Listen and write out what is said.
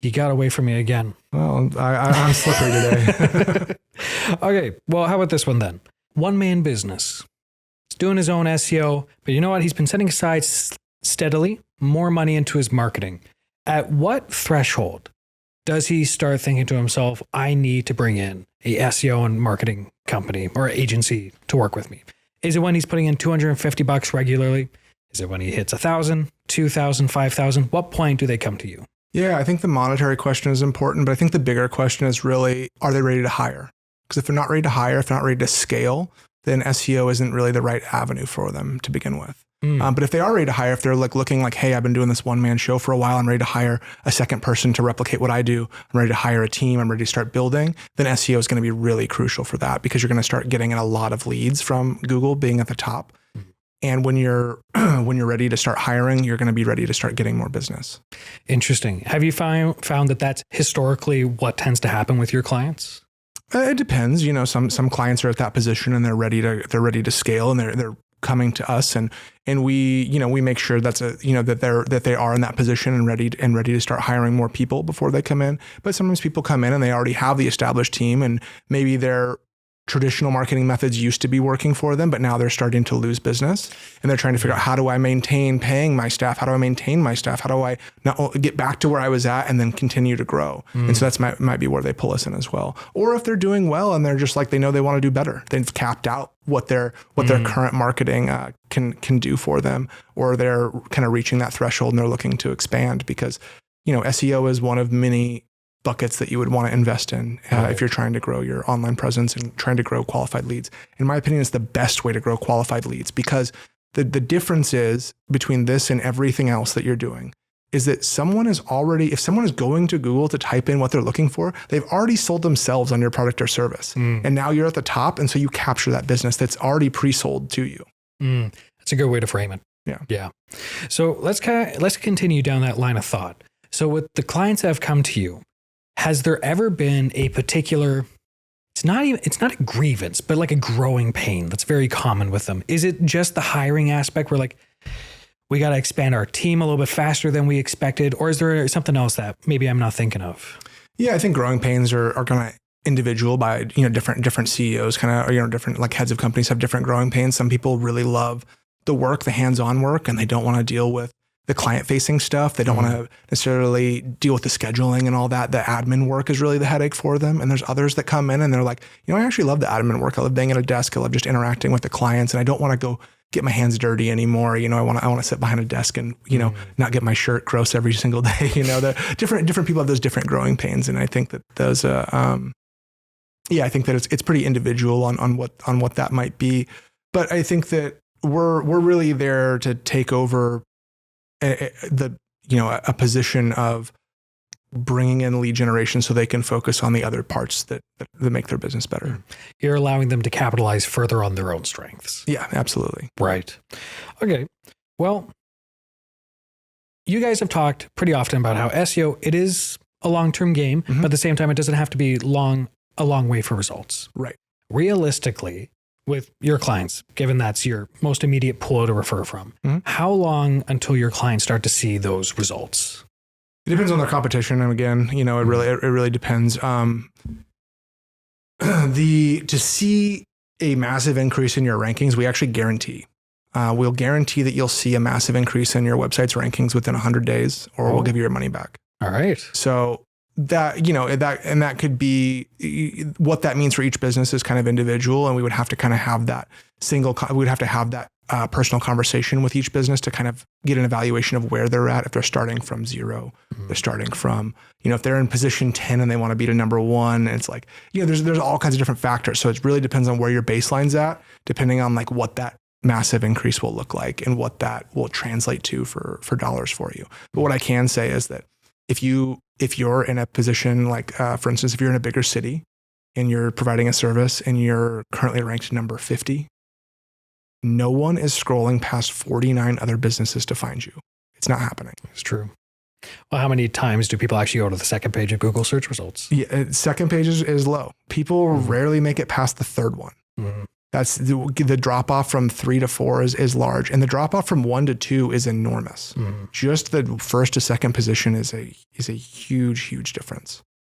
You got away from me again. Well, I'm slippery today. Okay, well, how about this one then? One-man business. He's doing his own SEO, but you know what? He's been setting aside steadily more money into his marketing. At what threshold does he start thinking to himself, I need to bring in a SEO and marketing company or agency to work with me? Is it when he's putting in $250 regularly? Is it when he hits 1,000, 2,000, 5,000? What point do they come to you? Yeah, I think the monetary question is important, but I think the bigger question is really, are they ready to hire? Because if they're not ready to hire, if they're not ready to scale, then SEO isn't really the right avenue for them to begin with. But if they are ready to hire, if they're like looking like, hey, I've been doing this one-man show for a while, I'm ready to hire a second person to replicate what I do, I'm ready to hire a team, I'm ready to start building, then SEO is going to be really crucial for that because you're going to start getting in a lot of leads from Google being at the top. And when you're ready to start hiring, you're going to be ready to start getting more business. Interesting. Have you found that that's historically what tends to happen with your clients? It depends. You know, some clients are at that position and they're ready to scale and they're coming to us and we make sure that they are in that position and ready to start hiring more people before they come in. But sometimes people come in and they already have the established team and maybe their traditional marketing methods used to be working for them, but now they're starting to lose business and they're trying to figure out, how do I maintain paying my staff? How do I maintain my staff? How do I not get back to where I was at and then continue to grow? And so that's might be where they pull us in as well. Or if they're doing well and they're just like, they know they want to do better. They've capped out what their current marketing can do for them, or they're kind of reaching that threshold and they're looking to expand because, SEO is one of many buckets that you would want to invest in if you're trying to grow your online presence and trying to grow qualified leads. In my opinion, it's the best way to grow qualified leads because the difference is between this and everything else that you're doing is that if someone is going to Google to type in what they're looking for, they've already sold themselves on your product or service. And now you're at the top. And so you capture that business that's already pre-sold to you. That's a good way to frame it. Yeah. So let's continue down that line of thought. So with the clients that have come to you, has there ever been a particular, it's not a grievance, but like a growing pain that's very common with them? Is it just the hiring aspect where like, we got to expand our team a little bit faster than we expected? Or is there something else that maybe I'm not thinking of? Yeah, I think growing pains are kind of individual by, different CEOs kind of, different like heads of companies have different growing pains. Some people really love the work, the hands-on work, and they don't want to deal with the client-facing stuff. They don't want to necessarily deal with the scheduling and all that. The admin work is really the headache for them. And there's others that come in and they're like, I actually love the admin work. I love being at a desk. I love just interacting with the clients. And I don't want to go get my hands dirty anymore. I want to sit behind a desk and, not get my shirt gross every single day. The different people have those different growing pains. And I think that those, I think that it's pretty individual on what that might be. But I think that we're really there to take over a position of bringing in lead generation so they can focus on the other parts that make their business better. You're allowing them to capitalize further on their own strengths. Yeah, absolutely. Right. Okay. Well, you guys have talked pretty often about how SEO, it is a long-term game, but at the same time, it doesn't have to be a long way for results. Right. Realistically, with your clients, given that's your most immediate pool to refer from, how long until your clients start to see those results? It depends on their competition. And again, it really depends. To see a massive increase in your rankings, we actually guarantee. We'll guarantee that you'll see a massive increase in your website's rankings within 100 days, or we'll give you your money back. All right. So that, that could be what that means for each business is kind of individual. And we would have to kind of have that personal conversation with each business to kind of get an evaluation of where they're at. If they're starting from zero, they're starting from, if they're in position 10 and they want to be to number 1, it's like, there's all kinds of different factors. So it really depends on where your baseline's at, depending on like what that massive increase will look like and what that will translate to for dollars for you. But what I can say is that if you're in a position like, for instance, if you're in a bigger city and you're providing a service and you're currently ranked number 50, no one is scrolling past 49 other businesses to find you. It's not happening. It's true. Well, how many times do people actually go to the second page of Google search results? Yeah, second page is low. People rarely make it past the third one. That's the drop off from 3 to 4 is large, and the drop off from 1 to 2 is enormous. Just the first to second position is a huge difference.